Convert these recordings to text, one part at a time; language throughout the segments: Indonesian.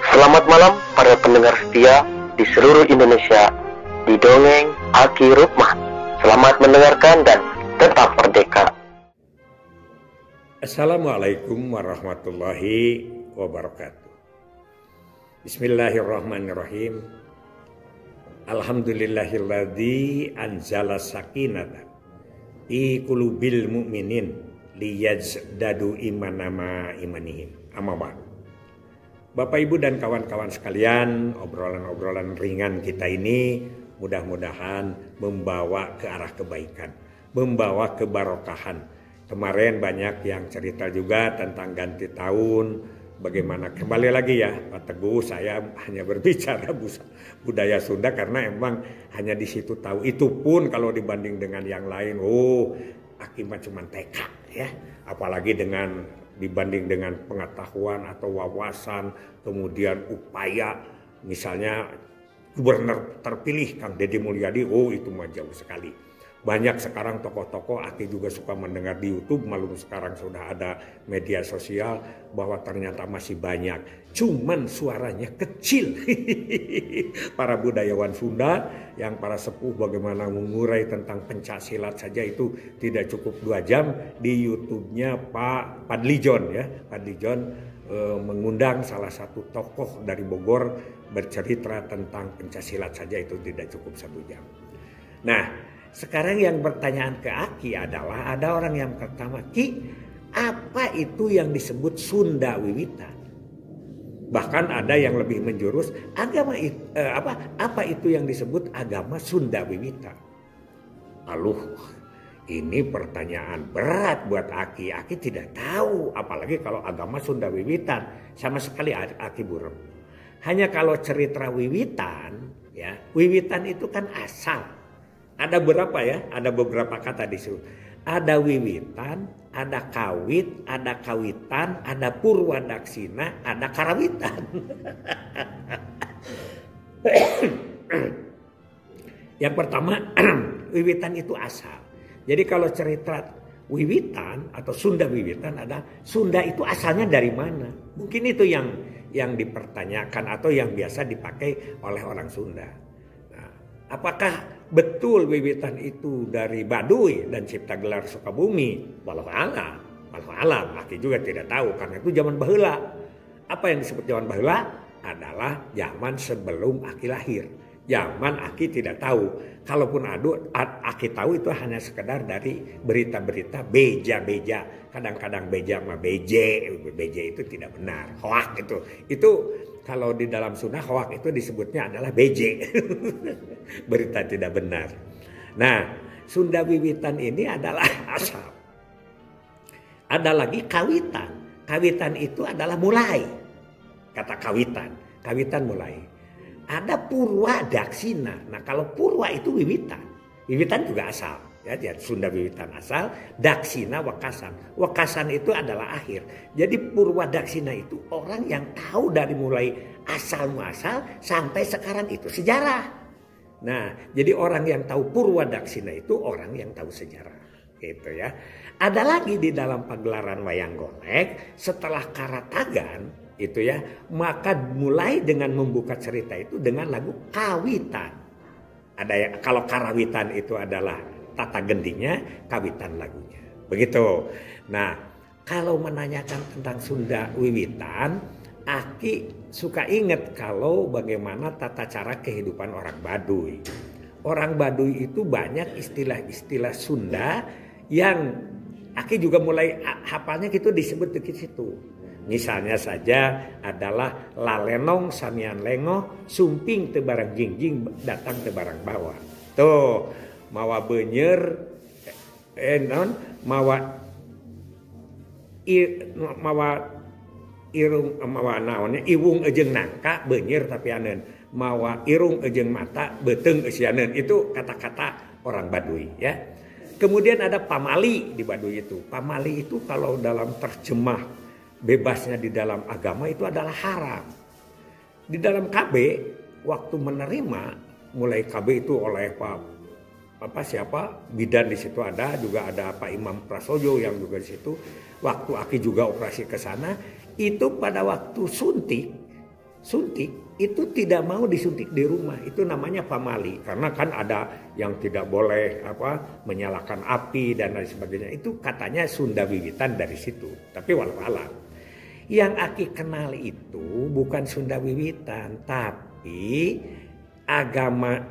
Selamat malam para pendengar setia di seluruh Indonesia di Dongeng Aki Rukmah. Selamat mendengarkan dan tetap merdeka. Assalamualaikum warahmatullahi wabarakatuh. Bismillahirrahmanirrahim. Alhamdulillahilladzi anzala sakinata fi qulubil mu'minin liyazdadu imanama imanihim. Amma ba'du. Bapak Ibu dan kawan-kawan sekalian, obrolan-obrolan ringan kita ini mudah-mudahan membawa ke arah kebaikan, membawa kebarokahan. Kemarin banyak yang cerita juga tentang ganti tahun, bagaimana kembali lagi ya Pak Teguh, saya hanya berbicara budaya Sunda karena emang hanya di situ tahu. Itu pun kalau dibanding dengan yang lain, akibat cuma TK ya, apalagi dibanding dengan pengetahuan atau wawasan, kemudian upaya, misalnya gubernur terpilih Kang Deddy Mulyadi, itu mah jauh sekali. Banyak sekarang tokoh-tokoh, Aki juga suka mendengar di YouTube, maklum sekarang sudah ada media sosial, bahwa ternyata masih banyak. Cuman suaranya kecil. Para budayawan Sunda, yang para sepuh bagaimana mengurai tentang pencaksilat saja itu tidak cukup 2 jam. Di YouTube-nya Pak Padlijon ya. Padlijon mengundang salah satu tokoh dari Bogor bercerita tentang pencaksilat saja itu tidak cukup 1 jam. Nah, sekarang yang pertanyaan ke Aki adalah, ada orang yang pertama, Ki, apa itu yang disebut Sunda Wiwitan? Bahkan ada yang lebih menjurus, apa itu yang disebut agama Sunda Wiwitan? Lalu ini pertanyaan berat buat Aki. Aki tidak tahu, apalagi kalau agama Sunda Wiwitan, sama sekali Aki buram. Hanya kalau cerita Wiwitan, ya, Wiwitan itu kan asal. Ada berapa ya? Ada beberapa kata di situ. Ada wiwitan, ada kawit, ada kawitan, ada purwadaksina, ada karawitan. Yang pertama, wiwitan itu asal. Jadi kalau cerita wiwitan atau Sunda Wiwitan, ada Sunda itu asalnya dari mana? Mungkin itu yang dipertanyakan atau yang biasa dipakai oleh orang Sunda. Nah, apakah betul wiwitan itu dari Baduy dan Cipta Gelar Sukabumi? Walau alam, Aki juga tidak tahu karena itu zaman baheula. Apa yang disebut zaman baheula adalah zaman sebelum Aki lahir. Zaman Aki tidak tahu. Kalaupun Aki tahu itu hanya sekedar dari berita-berita beja-beja. Kadang-kadang beja sama beje itu tidak benar. Hoak itu. Itu kalau di dalam Sunda hoak itu disebutnya adalah beje. Berita tidak benar. Nah, Sunda Wiwitan ini adalah asal. Ada lagi kawitan. Kawitan itu adalah mulai. Kata kawitan. Kawitan mulai. Ada purwadaksina. Nah, kalau purwa itu wiwitan. Wiwitan juga asal. Ya, Sunda Wiwitan asal, daksina wakasan. Wakasan itu adalah akhir. Jadi purwadaksina itu orang yang tahu dari mulai asal muasal sampai sekarang itu sejarah. Nah, jadi orang yang tahu purwadaksina itu orang yang tahu sejarah. Gitu ya. Ada lagi di dalam pagelaran wayang golek, setelah Karatagan itu ya, maka mulai dengan membuka cerita itu dengan lagu kawitan. Ada ya, kalau karawitan itu adalah tata gendingnya, kawitan lagunya. Begitu. Nah, kalau menanyakan tentang Sunda Wiwitan, Aki suka ingat kalau bagaimana tata cara kehidupan orang Baduy. Orang Baduy itu banyak istilah-istilah Sunda yang Aki juga mulai hafalnya gitu, disebut di situ. Misalnya saja adalah lalenong samian lengo, sumping tebarang jingjing datang tebarang bawah. Tuh, mawa benyer mawa irung mawa naonnya iwung ejeng nangka benyer tapi anen mawa irung ejeng mata beteng esianen. Itu kata-kata orang Baduy ya. Kemudian ada pamali di Baduy itu. Pamali itu kalau dalam terjemah bebasnya di dalam agama itu adalah haram. Di dalam KB waktu menerima, mulai KB itu oleh siapa bidan di situ, ada juga ada Pak Imam Prasojo yang juga di situ. Waktu Aki juga operasi ke sana, itu pada waktu suntik itu tidak mau disuntik di rumah. Itu namanya pamali. Karena kan ada yang tidak boleh menyalakan api dan lain sebagainya. Itu katanya Sunda Wiwitan dari situ. Tapi walau alam. Yang Aki kenal itu bukan Sunda Wiwitan, tapi agama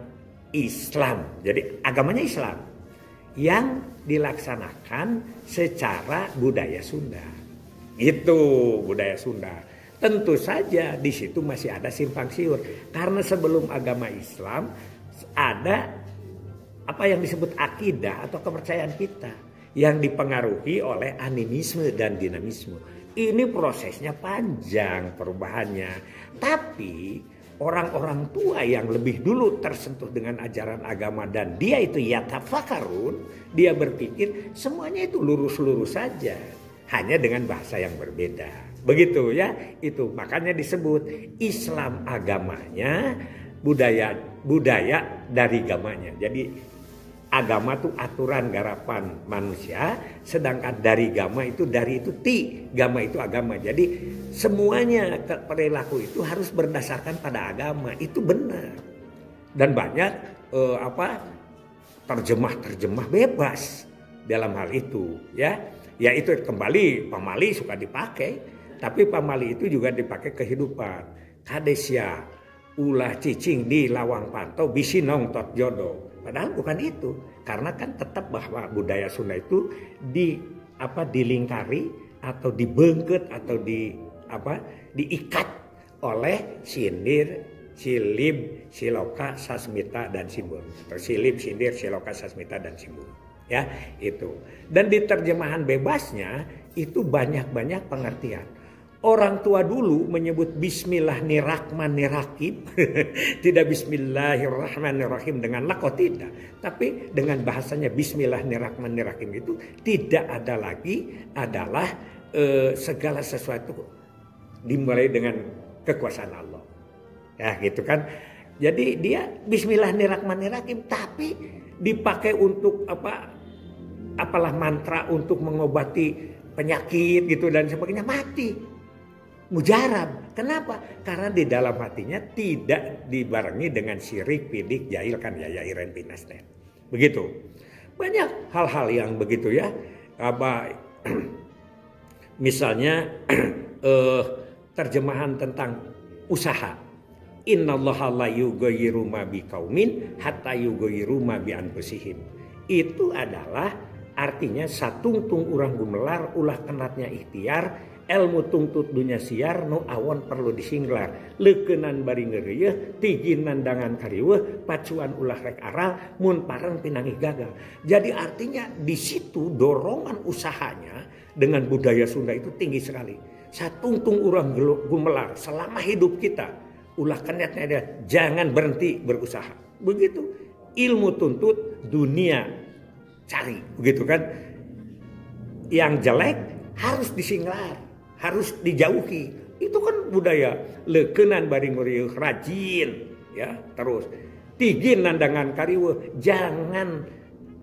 Islam. Jadi agamanya Islam yang dilaksanakan secara budaya Sunda. Itu budaya Sunda. Tentu saja di situ masih ada simpang siur. Karena sebelum agama Islam ada apa yang disebut akidah atau kepercayaan kita yang dipengaruhi oleh animisme dan dinamisme. Ini prosesnya panjang perubahannya. Tapi orang-orang tua yang lebih dulu tersentuh dengan ajaran agama dan dia itu yatafakarun, dia berpikir semuanya itu lurus-lurus saja. Hanya dengan bahasa yang berbeda. Begitu ya, itu makanya disebut Islam agamanya, budaya dari gamanya. Jadi agama itu aturan garapan manusia, sedangkan dari gama itu gama itu agama. Jadi semuanya perilaku itu harus berdasarkan pada agama, itu benar. Dan banyak terjemah bebas dalam hal itu ya. Ya itu kembali pamali suka dipakai, tapi pamali itu juga dipakai kehidupan. Kadesya, ulah cicing di lawang pantau, bisi nong tot jodoh. Padahal bukan itu, karena kan tetap bahwa budaya Sunda itu dilingkari atau dibengket atau diikat oleh sindir, silib, siloka, sasmita dan simbol. Silib, sindir, siloka, sasmita dan simbol. Ya, itu. Dan di terjemahan bebasnya itu banyak-banyak pengertian. Orang tua dulu menyebut Bismillahirrahmanirrahim. Tidak Bismillahirrahmanirrahim dengan lakot, tidak. Tapi dengan bahasanya Bismillahirrahmanirrahim itu tidak ada lagi adalah segala sesuatu dimulai dengan kekuasaan Allah. Ya gitu kan. Jadi dia Bismillahirrahmanirrahim tapi dipakai untuk apalah mantra untuk mengobati penyakit gitu dan sebagainya, mati. Mujarab. Kenapa? Karena di dalam hatinya tidak dibarengi dengan syirik, pidik, jahil, kan ya iren pinas. Begitu. Banyak hal-hal yang begitu ya. Misalnya terjemahan tentang usaha. Innallaha la yughayyiru ma biqaumin hatta yughayyiru ma bi anfusihim. Itu adalah artinya satungtung urang gumelar ulah kenatnya ikhtiar, ilmu tungtut dunya siar nu awon perlu disinglar, leukeunnan bari ngeureuh tigin nandangan kariweuh pacuan ulah rek aral mun pareng pinangih gagal. Jadi artinya di situ dorongan usahanya dengan budaya Sunda itu tinggi sekali. Satungtung urang gumelar selama hidup kita ulah kenatnya dia jangan berhenti berusaha. Begitu. Ilmu tuntut, dunia cari, begitu kan? Yang jelek harus disinglar, harus dijauhi. Itu kan budaya. Leukeunnan bari ngeureuyeuh rajin, ya, terus. Tigin nandangan kariweuh, jangan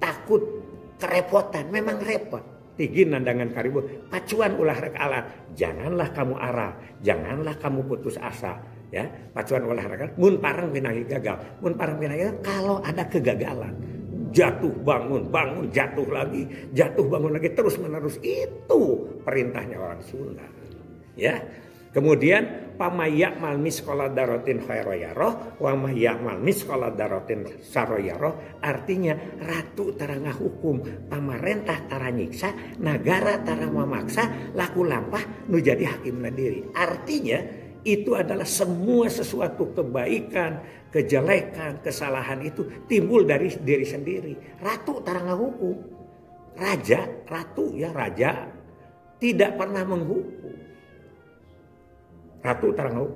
takut kerepotan, memang repot. Tigin nandangan kariweuh, pacuan ulah rek alat, janganlah kamu aral, janganlah kamu putus asa. Ya, pacuan olahraga mun pareng pinangih gagal. Mun pareng pinangih gagal, kalau ada kegagalan, jatuh bangun, jatuh lagi, jatuh bangun lagi terus menerus, itu perintahnya orang Sunda. Ya. Kemudian pamayak mal miskola darotin khairoyaroh wa mayak mal miskola darotin saroyaroh, artinya ratu tarangah hukum, pamarentah tara nyiksa, negara tara mamaksa, laku lampah nu jadi hakim nadiri. Artinya itu adalah semua sesuatu kebaikan, kejelekan, kesalahan itu timbul dari diri sendiri. Ratu tarangah hukum. Ratu tidak pernah menghukum. Ratu tarangah hukum.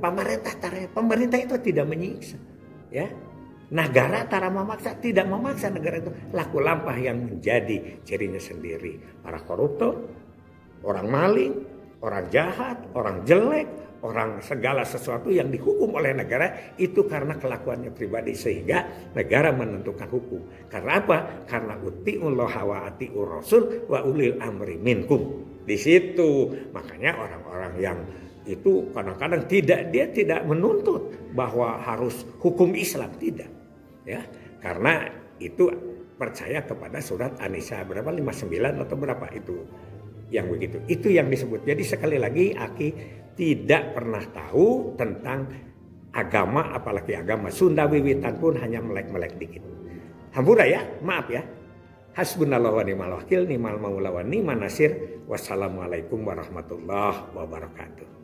Pemerintah itu tidak menyiksa. Ya. Negara tara memaksa, tidak memaksa negara itu. Laku lampah yang menjadi cirinya sendiri. Para koruptor, orang maling, orang jahat, orang jelek, orang segala sesuatu yang dihukum oleh negara itu karena kelakuannya pribadi, sehingga negara menentukan hukum. Karena apa? Karena uti'ullaha wa ati'ur rasul wa ulil amri minkum. Di situ makanya orang-orang yang itu kadang-kadang dia tidak menuntut bahwa harus hukum Islam, tidak. Ya, karena itu percaya kepada surat An-Nisa berapa 59 atau berapa itu yang begitu. Itu yang disebut. Jadi sekali lagi Aki tidak pernah tahu tentang agama, apalagi agama Sunda wiwitan pun hanya melek-melek dikit. Hampura ya, maaf ya. Hasbunallahu wa ni'mal wakil, ni'mal maula wa ni'man nasir. Wassalamualaikum warahmatullahi wabarakatuh.